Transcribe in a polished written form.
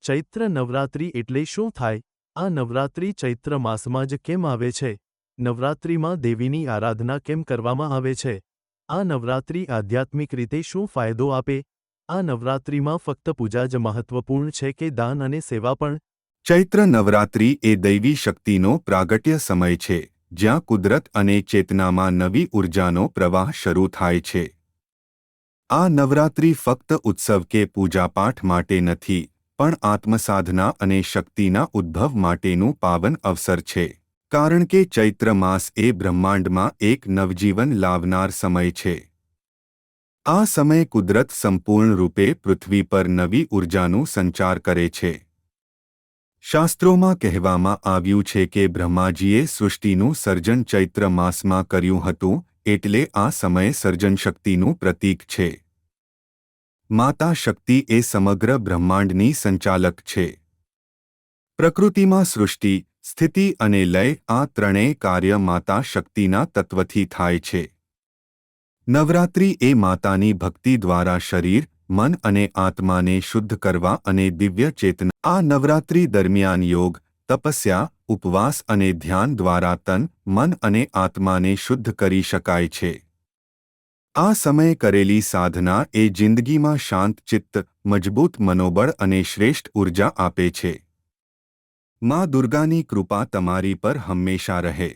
ચૈત્ર નવરાત્રિ એટલે શું થાય? આ નવરાત્રિ ચૈત્ર માસમાં જ કેમ આવે છે? નવરાત્રિમાં દેવીની આરાધના કેમ કરવામાં આવે છે? આ નવરાત્રિ આધ્યાત્મિક રીતે શું ફાયદો આપે? આ નવરાત્રિમાં ફક્ત પૂજા જ મહત્વપૂર્ણ છે કે દાન અને સેવા પણ? ચૈત્ર નવરાત્રિ એ દૈવી શક્તિનો પ્રાગટ્ય સમય છે, જ્યાં કુદરત અને ચેતનામાં નવી ઊર્જાનો પ્રવાહ શરૂ થાય છે. આ નવરાત્રિ ફક્ત ઉત્સવ કે પૂજાપાઠ માટે નથી, પણ આત્મસાધના અને શક્તિના ઉદ્ભવ માટેનું પાવન અવસર છે. કારણ કે ચૈત્ર માસ એ બ્રહ્માંડમાં એક નવજીવન લાવનાર સમય છે. આ સમય કુદરત સંપૂર્ણ રૂપે પૃથ્વી પર નવી ઊર્જાનું સંચાર કરે છે. શાસ્ત્રોમાં કહેવામાં આવ્યું છે કે બ્રહ્માજીએ સૃષ્ટિનું સર્જન ચૈત્ર માસમાં કર્યું હતું, એટલે આ સમય સર્જનશક્તિનું પ્રતીક છે. માતા શક્તિ એ સમગ્ર બ્રહ્માંડની સંચાલક છે. પ્રકૃતિમાં સૃષ્ટિ, સ્થિતિ અને લય આ ત્રણેય કાર્ય માતા શક્તિના તત્વથી થાય છે. નવરાત્રિ એ માતાની ભક્તિ દ્વારા શરીર, મન અને આત્માને શુદ્ધ કરવા અને દિવ્ય ચેતના. આ નવરાત્રિ દરમિયાન યોગ, તપસ્યા, ઉપવાસ અને ધ્યાન દ્વારા તન, મન અને આત્માને શુદ્ધ કરી શકાય છે. આ સમયે કરેલી સાધના એ જિંદગીમાં શાંત ચિત્ત, મજબૂત મનોબળ અને શ્રેષ્ઠ ઊર્જા આપે છે. મા દુર્ગાની કૃપા તમારી પર હંમેશા રહે.